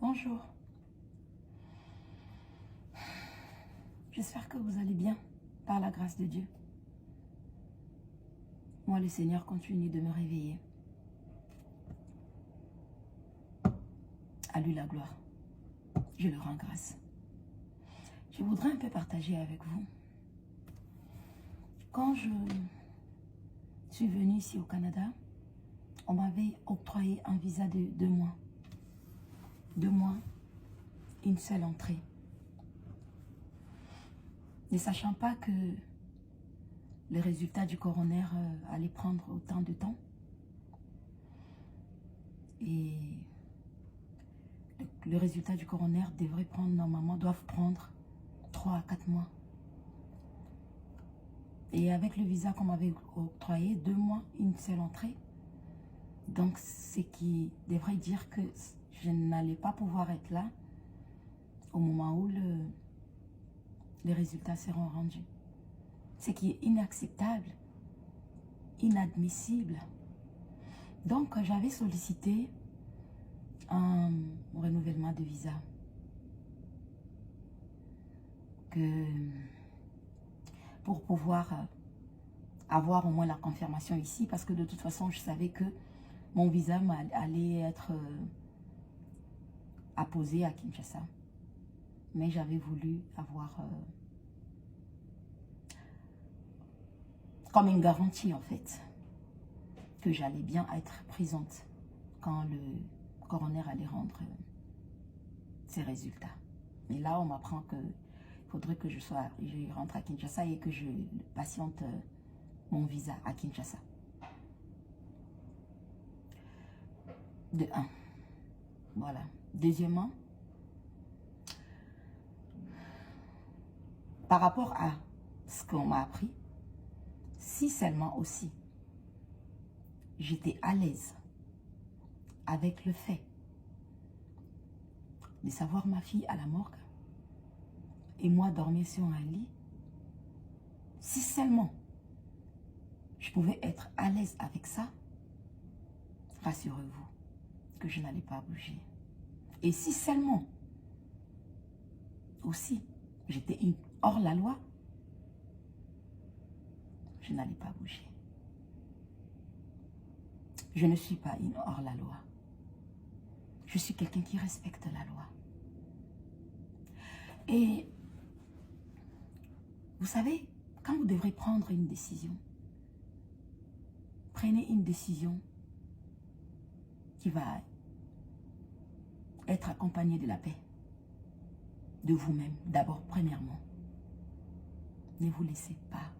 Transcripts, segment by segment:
Bonjour. J'espère que vous allez bien, par la grâce de Dieu. Moi, le Seigneur continue de me réveiller. À lui la gloire. Je le rends grâce. Je voudrais un peu partager avec vous. Quand je suis venue ici au Canada, on m'avait octroyé un visa de 2 mois. 2 mois, une seule entrée. Ne sachant pas que les résultats du coroner allaient prendre autant de temps. Et le résultat du coroner devrait prendre, normalement, doivent prendre 3 à 4 mois. Et avec le visa qu'on m'avait octroyé, 2 mois, une seule entrée. Donc, ce qui devrait dire que je n'allais pas pouvoir être là au moment où les résultats seront rendus. Ce qui est inacceptable, inadmissible. Donc, j'avais sollicité un renouvellement de visa. Pour pouvoir avoir au moins la confirmation ici, parce que de toute façon, je savais que mon visa allait être apposé à Kinshasa. Mais j'avais voulu avoir comme une garantie, en fait, que j'allais bien être présente quand le coroner allait rendre ses résultats. Mais là, on m'apprend qu'il faudrait que je rentre à Kinshasa et que je patiente mon visa à Kinshasa. De 1. Voilà. Deuxièmement, par rapport à ce qu'on m'a appris, si seulement aussi j'étais à l'aise avec le fait de savoir ma fille à la morgue et moi dormir sur un lit, si seulement je pouvais être à l'aise avec ça, rassurez-vous que je n'allais pas bouger. Et si seulement aussi j'étais hors la loi, je n'allais pas bouger. Je ne suis pas une hors la loi. Je suis quelqu'un qui respecte la loi. Et vous savez, quand vous devrez prendre une décision, prenez une décision qui va être accompagnée de la paix, de vous-même, d'abord, premièrement. Ne vous laissez pas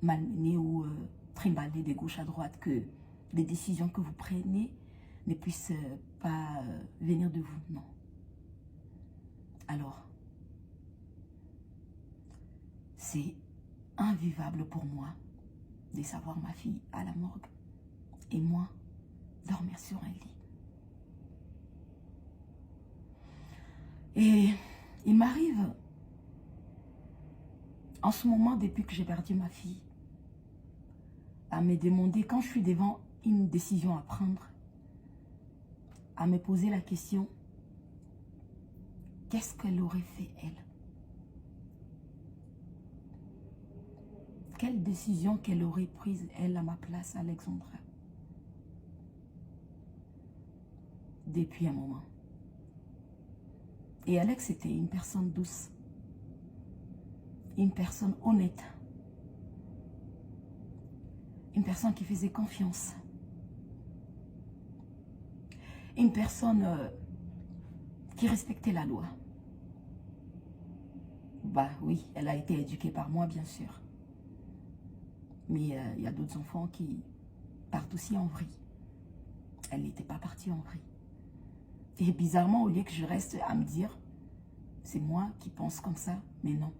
malmener ou trimballer de gauche à droite, que les décisions que vous prenez ne puissent pas venir de vous, non. Alors, c'est invivable pour moi de savoir ma fille à la morgue et moi dormir sur un lit. Et il m'arrive en ce moment, depuis que j'ai perdu ma fille, à me demander, quand je suis devant une décision à prendre, à me poser la question, qu'est-ce qu'elle aurait fait, elle? Quelle décision qu'elle aurait prise, elle, à ma place, Alexandra? Depuis un moment. Et Alex était une personne douce, une personne honnête, une personne qui faisait confiance, une personne qui respectait la loi. Bah oui, elle a été éduquée par moi, bien sûr. Mais il y a d'autres enfants qui partent aussi en vrille. Elle n'était pas partie en vrille. Et bizarrement, au lieu que je reste à me dire, c'est moi qui pense comme ça, mais non.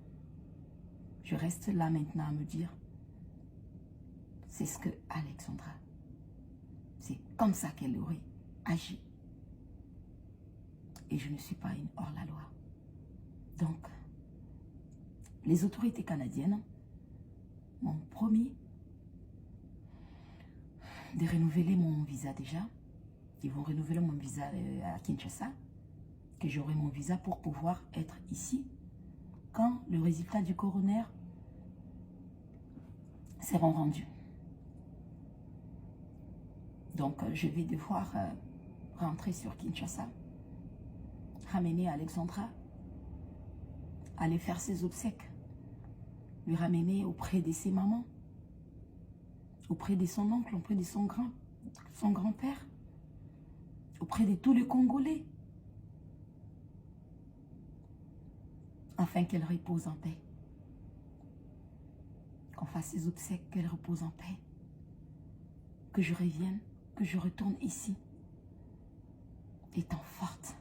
Je reste là maintenant à me dire, c'est ce que Alexandra, c'est comme ça qu'elle aurait agi. Et je ne suis pas une hors-la-loi. Donc, les autorités canadiennes m'ont promis de renouveler mon visa déjà Ils vont renouveler mon visa à Kinshasa, que j'aurai mon visa pour pouvoir être ici quand le résultat du coroner sera rendu. Donc, je vais devoir rentrer sur Kinshasa, ramener Alexandra, aller faire ses obsèques, lui ramener auprès de ses mamans, auprès de son oncle, auprès de son grand-père, auprès de tous les Congolais, afin qu'elle repose en paix. Qu'on fasse ses obsèques, qu'elle repose en paix. Que je revienne, que je retourne ici, étant forte,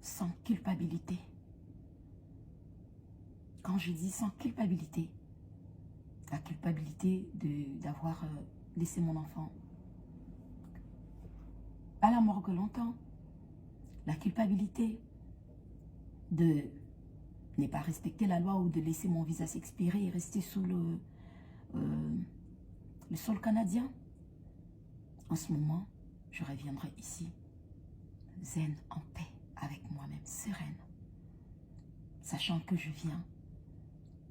sans culpabilité. Quand je dis sans culpabilité, la culpabilité d'avoir laissé mon enfant à la morgue longtemps, la culpabilité de ne pas respecter la loi ou de laisser mon visa s'expirer et rester sous le sol canadien. En ce moment, je reviendrai ici, zen, en paix, avec moi-même, sereine, sachant que je viens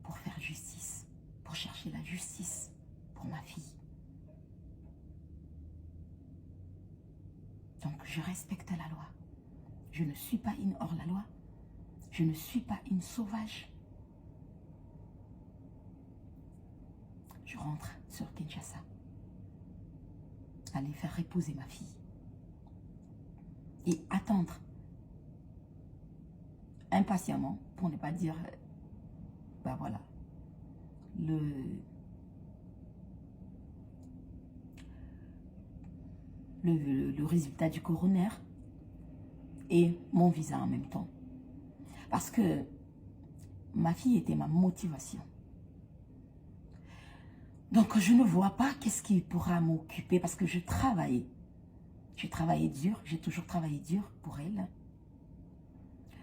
pour faire justice, pour chercher la justice pour ma fille. Donc, je respecte la loi. Je ne suis pas une hors-la-loi. Je ne suis pas une sauvage. Je rentre sur Kinshasa. Aller faire reposer ma fille. Et attendre impatiemment, pour ne pas dire, ben voilà, le résultat du coroner et mon visa en même temps. Parce que ma fille était ma motivation. Donc je ne vois pas qu'est-ce qui pourra m'occuper parce que je travaillais. J'ai travaillé dur, j'ai toujours travaillé dur pour elle.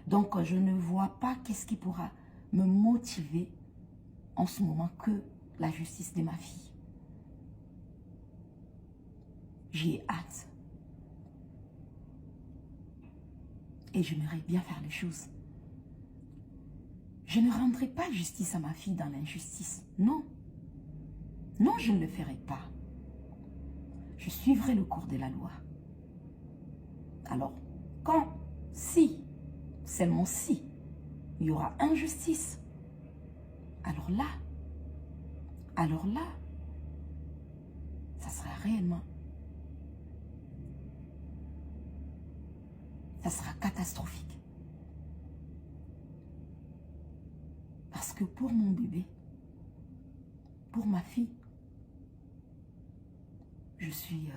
Donc je ne vois pas qu'est-ce qui pourra me motiver en ce moment que la justice de ma fille. J'ai hâte. Et j'aimerais bien faire les choses. Je ne rendrai pas justice à ma fille dans l'injustice. Non. Non, je ne le ferai pas. Je suivrai le cours de la loi. Alors, quand, si, seulement si, il y aura injustice, alors là, ça sera réellement, ça sera catastrophique. Parce que pour mon bébé, pour ma fille, je suis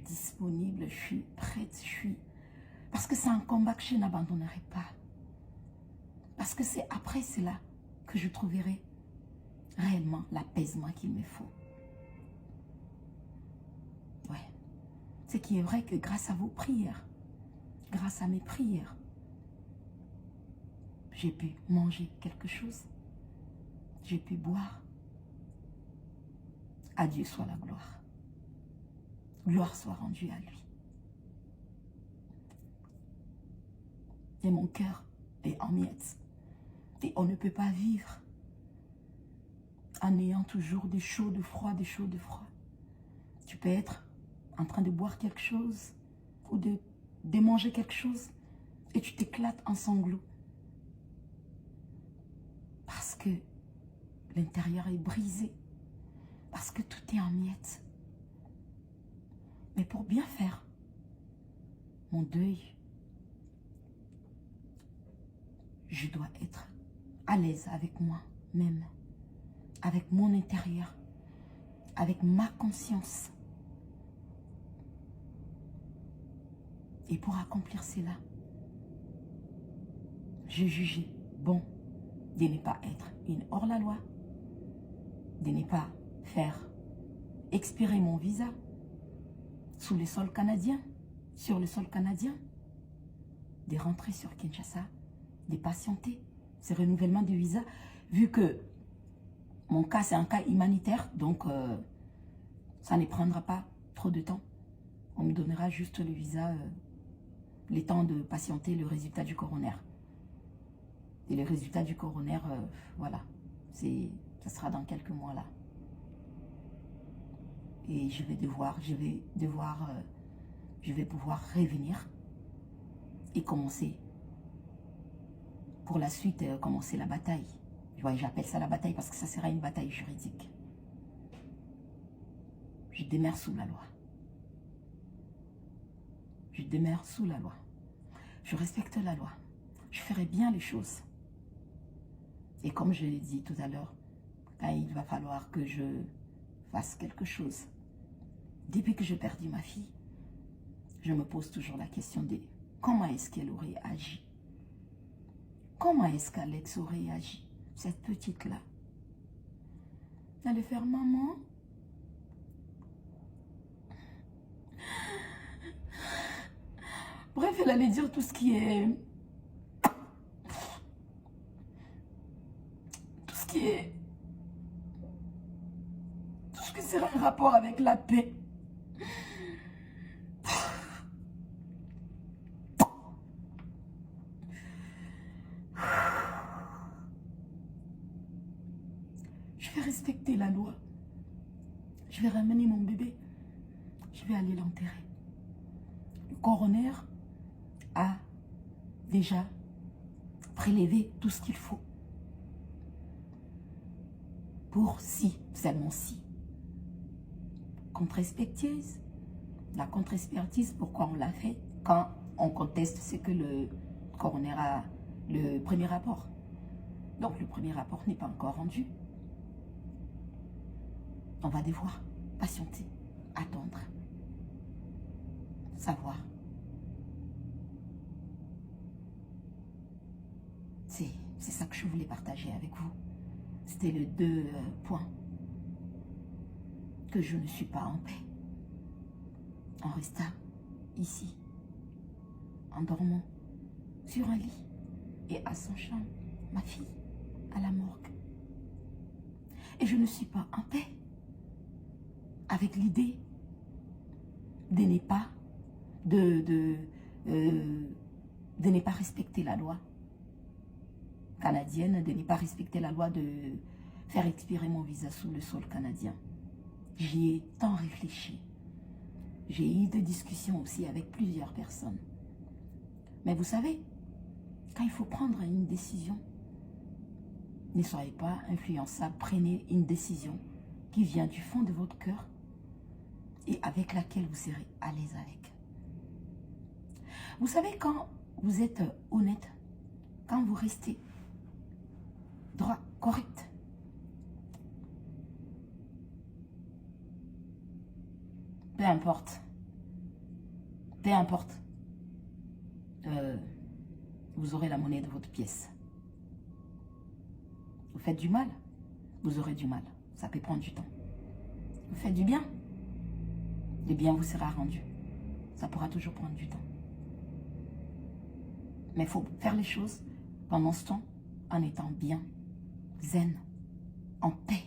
disponible, je suis prête, parce que c'est un combat que je n'abandonnerai pas. Parce que c'est après cela que je trouverai réellement l'apaisement qu'il me faut. Ouais. Ce qui est vrai que grâce à vos prières, grâce à mes prières, j'ai pu manger quelque chose. J'ai pu boire. À Dieu soit la gloire. Gloire soit rendue à lui. Et mon cœur est en miettes. Et on ne peut pas vivre en ayant toujours des chauds, de froid, des chauds, de froid. Tu peux être en train de boire quelque chose ou de manger quelque chose et tu t'éclates en sanglots. Parce que l'intérieur est brisé. Parce que tout est en miettes. Mais pour bien faire mon deuil, je dois être à l'aise avec moi-même, avec mon intérieur, avec ma conscience. Et pour accomplir cela, je jugeais bon de ne pas être une hors-la-loi, de ne pas faire expirer mon visa sous le sol canadien, sur le sol canadien, de rentrer sur Kinshasa, de patienter ce renouvellement de visa vu que mon cas, c'est un cas humanitaire, donc ça ne prendra pas trop de temps. On me donnera juste le visa, les temps de patienter le résultat du coroner. Et le résultat du coroner, voilà, ça sera dans quelques mois là. Et je vais pouvoir revenir et commencer. Pour la suite, commencer la bataille. Ouais, j'appelle ça la bataille parce que ça sera une bataille juridique. Je demeure sous la loi. Je demeure sous la loi. Je respecte la loi. Je ferai bien les choses. Et comme je l'ai dit tout à l'heure, quand il va falloir que je fasse quelque chose, depuis que j'ai perdu ma fille, je me pose toujours la question de comment est-ce qu'elle aurait agi? Comment est-ce qu'Alex aurait agi? Cette petite-là. Elle allait faire maman. Bref, elle allait dire tout ce qui est... Tout ce qui sera en rapport avec la paix. Je vais respecter la loi. Je vais ramener mon bébé. Je vais aller l'enterrer. Le coroner a déjà prélevé tout ce qu'il faut. Pour si, seulement si. Contre-expertise. La contre-expertise, pourquoi on l'a fait? Quand on conteste ce que le coroner a, le premier rapport. Donc le premier rapport n'est pas encore rendu. On va devoir patienter, attendre, savoir. C'est ça que je voulais partager avec vous. C'était les deux points. Que je ne suis pas en paix. En restant ici, en dormant sur un lit et à son champ, ma fille à la morgue. Et je ne suis pas en paix avec l'idée de ne pas de ne pas respecter la loi canadienne, de ne pas respecter la loi de faire expirer mon visa sous le sol canadien. J'y ai tant réfléchi. J'ai eu des discussions aussi avec plusieurs personnes. Mais vous savez, quand il faut prendre une décision, ne soyez pas influençable, prenez une décision qui vient du fond de votre cœur et avec laquelle vous serez à l'aise avec. Vous savez, quand vous êtes honnête, quand vous restez droit, correct, peu importe, vous aurez la monnaie de votre pièce. Vous faites du mal, vous aurez du mal. Ça peut prendre du temps. Vous faites du bien, le bien vous sera rendu. Ça pourra toujours prendre du temps. Mais il faut faire les choses pendant ce temps en étant bien, zen, en paix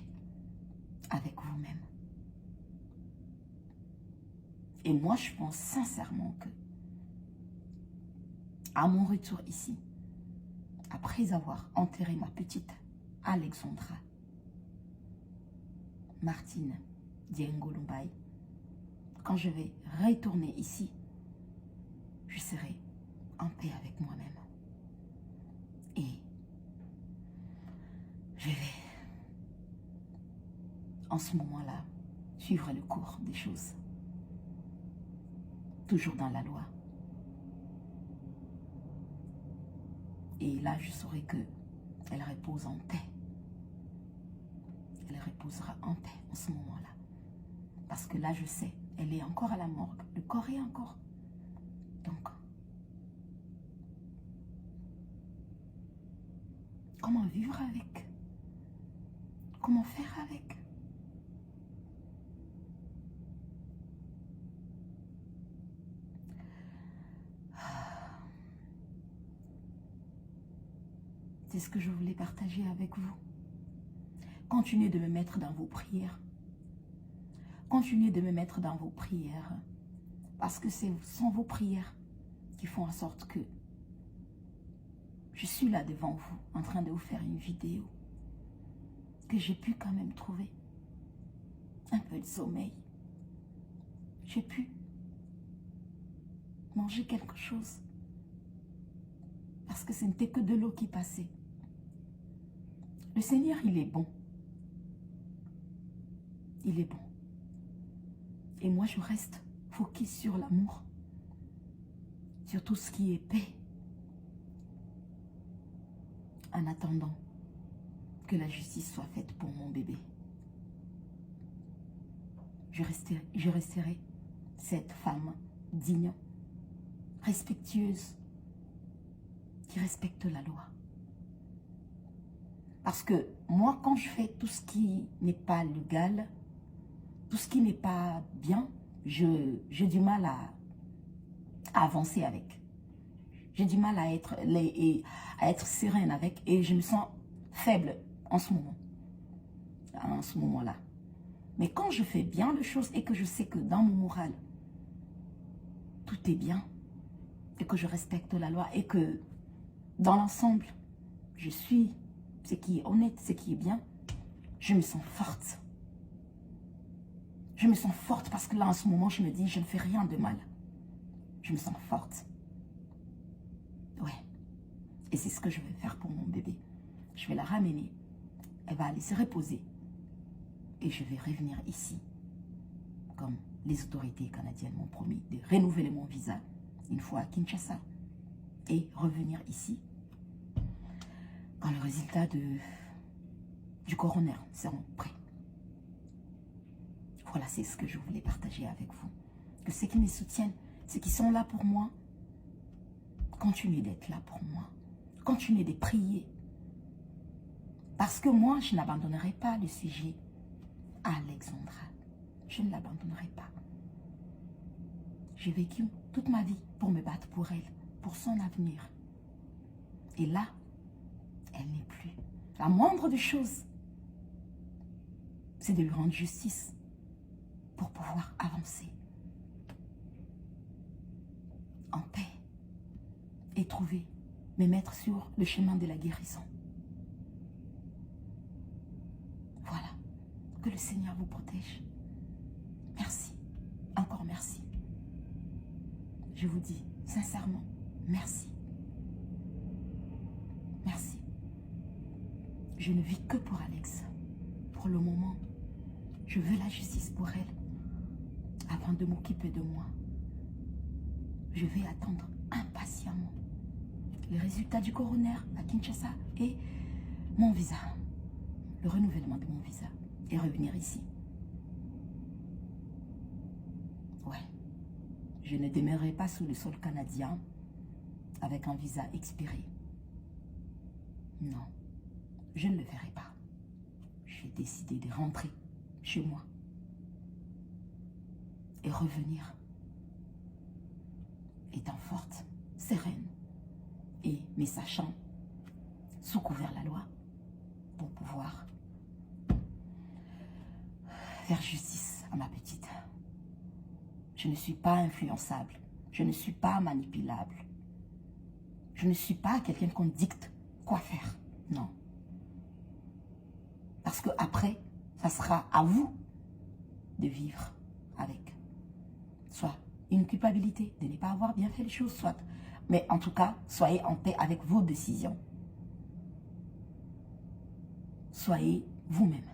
avec vous-même. Et moi, je pense sincèrement que à mon retour ici, après avoir enterré ma petite Alexandra Martine Diengolumbai, quand je vais retourner ici, je serai en paix avec moi-même. Et je vais, en ce moment-là, suivre le cours des choses. Toujours dans la loi. Et là, je saurai qu'elle repose en paix. Elle reposera en paix en ce moment-là. Parce que là, je sais, elle est encore à la morgue. Le corps est encore. Donc, comment vivre avec? Comment faire avec? C'est ce que je voulais partager avec vous. Continuez de me mettre dans vos prières. Continuez de me mettre dans vos prières. Parce que ce sont vos prières qui font en sorte que je suis là devant vous, en train de vous faire une vidéo. Que j'ai pu quand même trouver un peu de sommeil. J'ai pu manger quelque chose. Parce que ce n'était que de l'eau qui passait. Le Seigneur, il est bon. Il est bon. Et moi, je reste focus sur l'amour. Sur tout ce qui est paix. En attendant que la justice soit faite pour mon bébé. Je resterai cette femme digne, respectueuse, qui respecte la loi. Parce que moi, quand je fais tout ce qui n'est pas légal, tout ce qui n'est pas bien, j'ai du mal à avancer avec. J'ai du mal à être sereine avec et je me sens faible en ce moment. En ce moment-là. Mais quand je fais bien les choses et que je sais que dans mon moral, tout est bien et que je respecte la loi et que dans l'ensemble, je suis ce qui est honnête, ce qui est bien, je me sens forte. Je me sens forte parce que là, en ce moment, je me dis, je ne fais rien de mal. Je me sens forte. Ouais. Et c'est ce que je vais faire pour mon bébé. Je vais la ramener. Elle va aller se reposer. Et je vais revenir ici. Comme les autorités canadiennes m'ont promis de renouveler mon visa une fois à Kinshasa. Et revenir ici quand le résultat du coroner seront prêts. Voilà, c'est ce que je voulais partager avec vous. Que ceux qui me soutiennent, ceux qui sont là pour moi, continuez d'être là pour moi. Continuez de prier. Parce que moi, je n'abandonnerai pas le sujet à Alexandra. Je ne l'abandonnerai pas. J'ai vécu toute ma vie pour me battre pour elle, pour son avenir. Et là, elle n'est plus. La moindre des choses, c'est de lui rendre justice pour pouvoir avancer en paix et trouver, me mettre sur le chemin de la guérison. Voilà. Que le Seigneur vous protège. Merci. Encore merci. Je vous dis sincèrement, merci. Merci. Je ne vis que pour Alex. Pour le moment, je veux la justice pour elle. Avant de m'occuper de moi, je vais attendre impatiemment le résultat du coroner à Kinshasa et mon visa, le renouvellement de mon visa et revenir ici. Ouais, je ne demeurerai pas sous le sol canadien avec un visa expiré. Non, je ne le ferai pas. J'ai décidé de rentrer chez moi et revenir étant forte, sereine et me sachant sous couvert la loi pour pouvoir faire justice à ma petite. Je ne suis pas influençable, je ne suis pas manipulable, je ne suis pas quelqu'un qu'on dicte quoi faire, non. Parce que après, ça sera à vous de vivre avec. Soit une culpabilité de ne pas avoir bien fait les choses, soit. Mais en tout cas, soyez en paix avec vos décisions. Soyez vous-même.